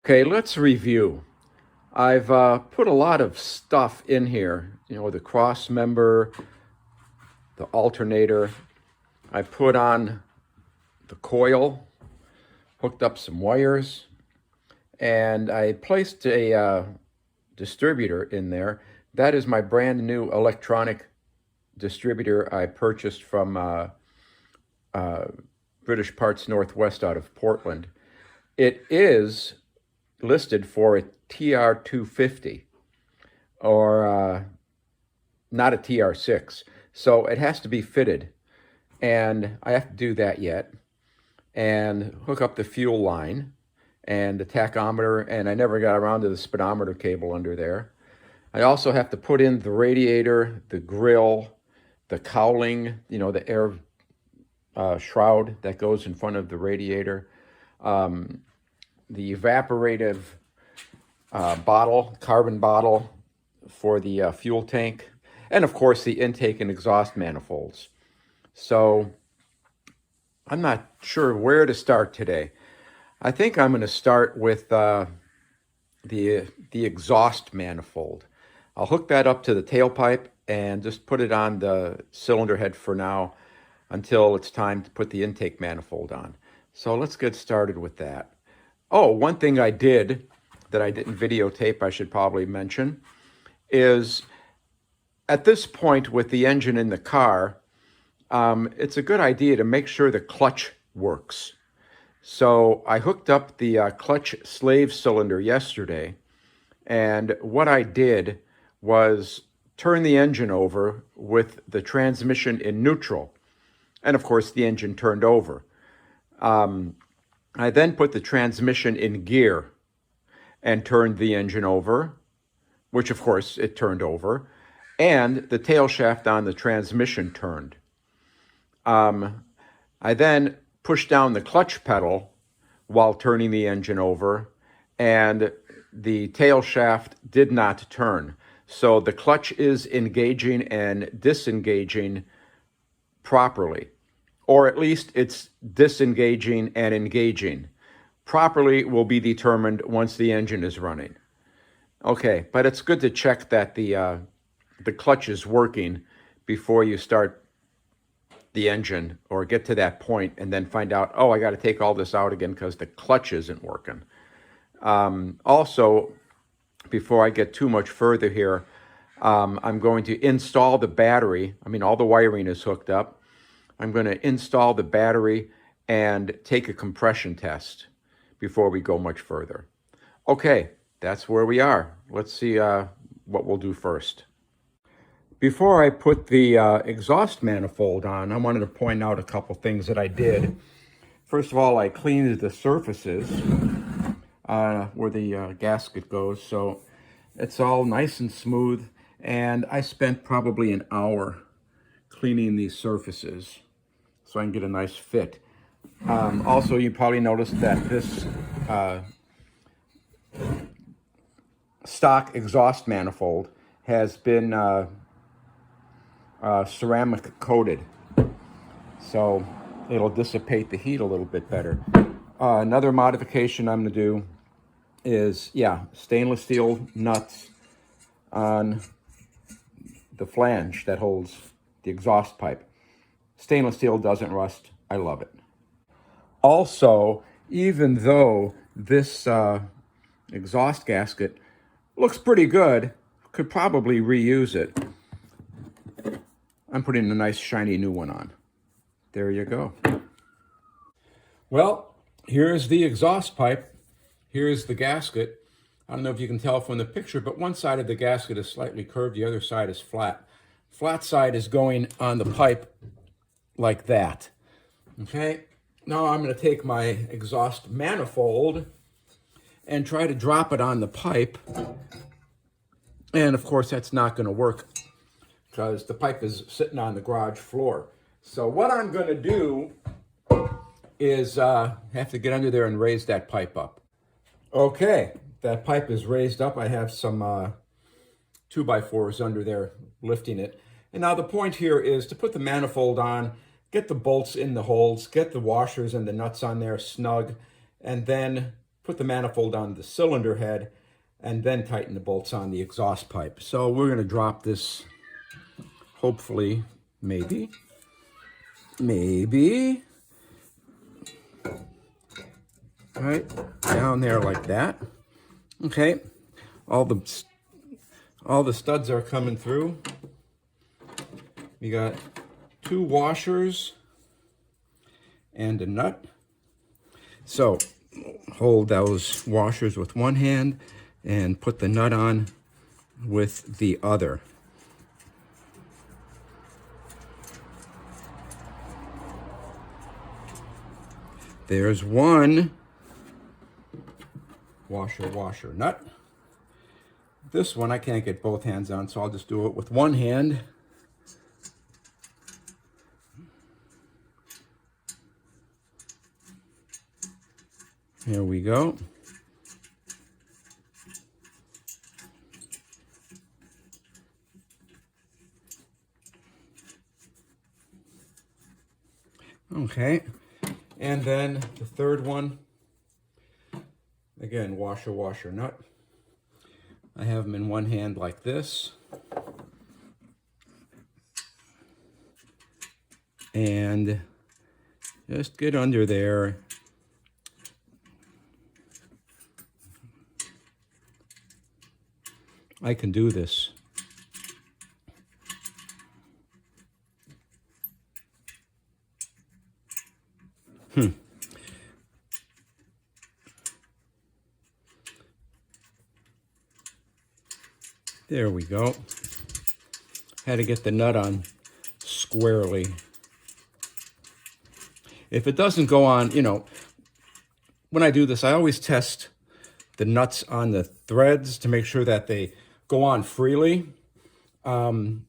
Okay, let's review. I've put a lot of stuff in here, the cross member, the alternator. I put on the coil, hooked up some wires, and I placed a distributor in there. That is my brand new electronic distributor I purchased from British Parts Northwest out of Portland. It is listed for a TR250 or not a TR6. So it has to be fitted. And I have to do that yet and hook up the fuel line and the tachometer. And I never got around to the speedometer cable under there. I also have to put in the radiator, the grill, the cowling, the air shroud that goes in front of the radiator, the evaporative carbon bottle for the fuel tank, and of course the intake and exhaust manifolds. So I'm not sure where to start today. I think I'm going to start with the exhaust manifold. I'll hook that up to the tailpipe and just put it on the cylinder head for now until it's time to put the intake manifold on. So let's get started with that. Oh, one thing I did that I didn't videotape, I should probably mention, is at this point with the engine in the car, it's a good idea to make sure the clutch works. So I hooked up the clutch slave cylinder yesterday, and what I did was turn the engine over with the transmission in neutral, and of course the engine turned over. I then put the transmission in gear and turned the engine over, which of course it turned over, and the tail shaft on the transmission turned. I then pushed down the clutch pedal while turning the engine over, and the tail shaft did not turn. So the clutch is engaging and disengaging properly, or at least it's disengaging and engaging. Properly will be determined once the engine is running. Okay, but it's good to check that the clutch is working before you start the engine or get to that point and then find out, oh, I got to take all this out again because the clutch isn't working. Also, before I get too much further here, I'm going to install the battery. All the wiring is hooked up. I'm going to install the battery and take a compression test before we go much further. Okay, that's where we are. Let's see what we'll do first. Before I put the exhaust manifold on, I wanted to point out a couple things that I did. First of all, I cleaned the surfaces where the gasket goes, so it's all nice and smooth, and I spent probably an hour cleaning these surfaces so I can get a nice fit. Also, you probably noticed that this stock exhaust manifold has been ceramic coated, so it'll dissipate the heat a little bit better. Another modification I'm going to do is, stainless steel nuts on the flange that holds the exhaust pipe. Stainless steel doesn't rust. I love it. Also, even though this exhaust gasket looks pretty good, could probably reuse it, I'm putting a nice shiny new one on. There you go. Well, here's the exhaust pipe. Here's the gasket. I don't know if you can tell from the picture, but one side of the gasket is slightly curved, the other side is flat. Flat side is going on the pipe like that. Okay, now I'm going to take my exhaust manifold and try to drop it on the pipe. And of course, that's not going to work because the pipe is sitting on the garage floor. So what I'm going to do is have to get under there and raise that pipe up. Okay, that pipe is raised up. I have some 2x4s under there lifting it. And now the point here is to put the manifold on, get the bolts in the holes, get the washers and the nuts on there snug, and then put the manifold on the cylinder head and then tighten the bolts on the exhaust pipe. So we're going to drop this, hopefully, maybe, right down there like that. Okay, all the studs are coming through. We got 2 washers and a nut. So hold those washers with one hand and put the nut on with the other. There's one washer nut. This one I can't get both hands on, so I'll just do it with one hand. Here we go. Okay, and then the third one, again, washer nut. I have them in one hand like this. And just get under there. I can do this. There we go. Had to get the nut on squarely. If it doesn't go on, you know, when I do this, I always test the nuts on the threads to make sure that they go on freely. Because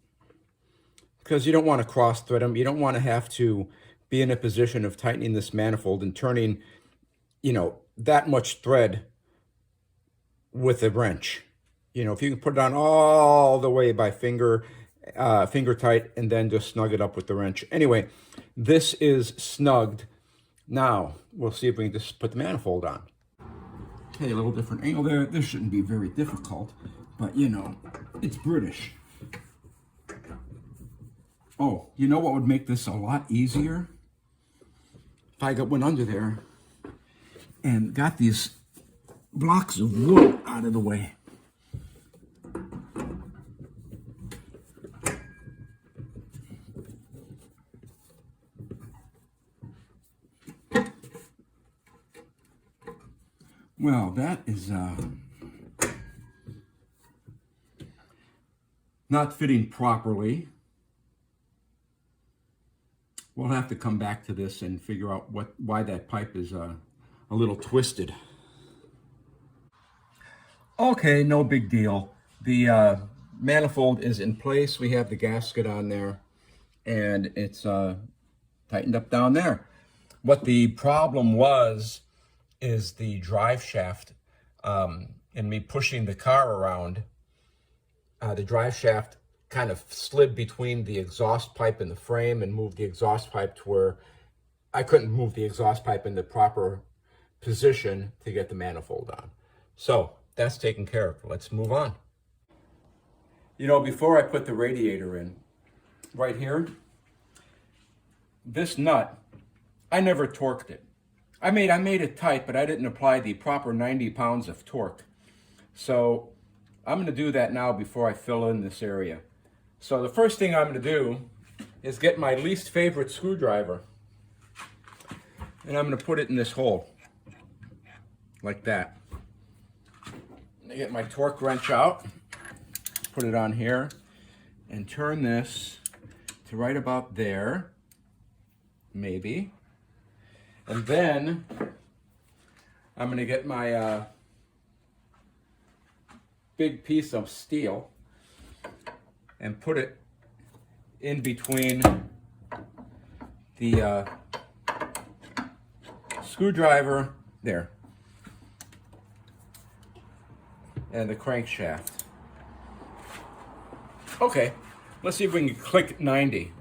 you don't want to cross thread them. You don't want to have to be in a position of tightening this manifold and turning, you know, that much thread with a wrench. You know, if you can put it on all the way by finger tight and then just snug it up with the wrench. Anyway, this is snugged. Now, we'll see if we can just put the manifold on. Okay, a little different angle there. This shouldn't be very difficult, but you know, it's British. Oh, you know what would make this a lot easier? If I went under there and got these blocks of wood out of the way. Well, that is not fitting properly. We'll have to come back to this and figure out why that pipe is a little twisted. Okay, no big deal. The manifold is in place. We have the gasket on there, and it's tightened up down there. What the problem was is the drive shaft, and me pushing the car around. The drive shaft kind of slid between the exhaust pipe and the frame and moved the exhaust pipe to where I couldn't move the exhaust pipe in the proper position to get the manifold on. So that's taken care of. Let's move on. You know, before I put the radiator in, right here, this nut, I never torqued it. I made it tight, but I didn't apply the proper 90 pounds of torque. So I'm going to do that now before I fill in this area. So the first thing I'm going to do is get my least favorite screwdriver, and I'm going to put it in this hole, like that. I get my torque wrench out, put it on here, and turn this to right about there, maybe. And then I'm going to get my big piece of steel and put it in between the screwdriver there and the crankshaft. Okay, let's see if we can click 90.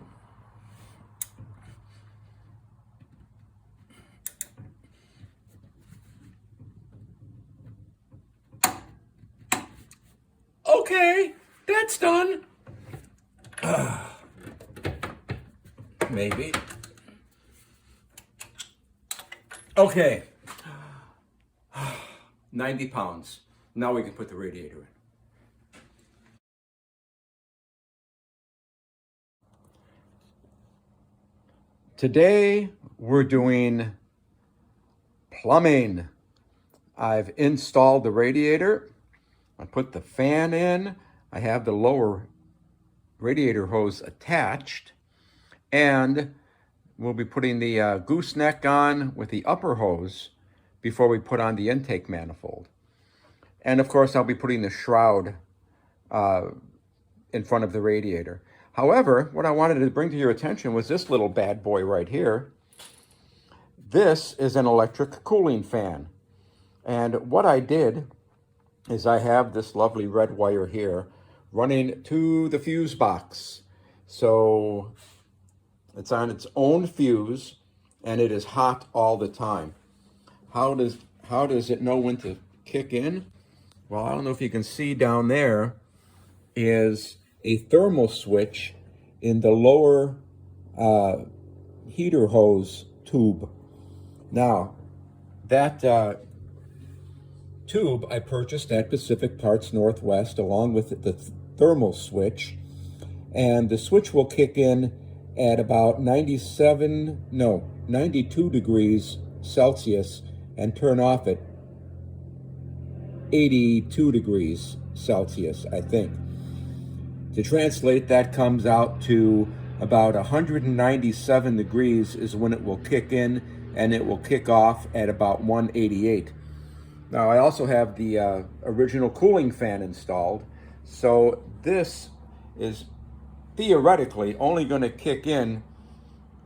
Okay, that's done. Maybe. Okay. 90 pounds. Now we can put the radiator in. Today we're doing plumbing. I've installed the radiator. I put the fan in. I have the lower radiator hose attached. And we'll be putting the gooseneck on with the upper hose before we put on the intake manifold. And of course, I'll be putting the shroud in front of the radiator. However, what I wanted to bring to your attention was this little bad boy right here. This is an electric cooling fan. And what I did is I have this lovely red wire here running to the fuse box. So it's on its own fuse and it is hot all the time. How does it know when to kick in? Well, I don't know if you can see down there is a thermal switch in the lower heater hose tube. Now, that tube I purchased at Pacific Parts Northwest along with the thermal switch, and the switch will kick in at about 92 degrees Celsius and turn off at 82 degrees Celsius, I think. To translate, that comes out to about 197 degrees is when it will kick in, and it will kick off at about 188. Now, I also have the original cooling fan installed, so this is theoretically only going to kick in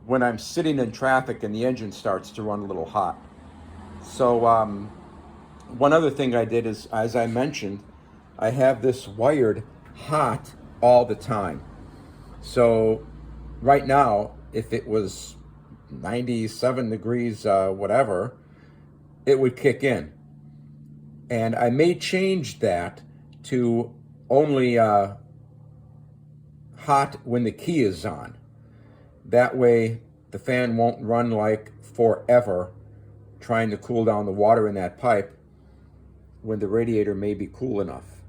when I'm sitting in traffic and the engine starts to run a little hot. So one other thing I did is, as I mentioned, I have this wired hot all the time. So right now, if it was 97 degrees whatever, it would kick in. And I may change that to only hot when the key is on. That way the fan won't run like forever trying to cool down the water in that pipe when the radiator may be cool enough.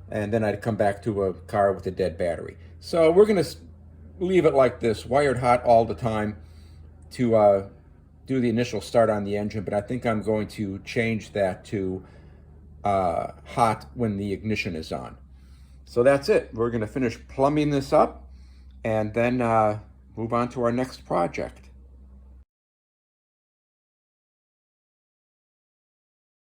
And then I'd come back to a car with a dead battery. So we're going to leave it like this, wired hot all the time to do the initial start on the engine, but I think I'm going to change that to hot when the ignition is on. So that's it. We're going to finish plumbing this up and then move on to our next project.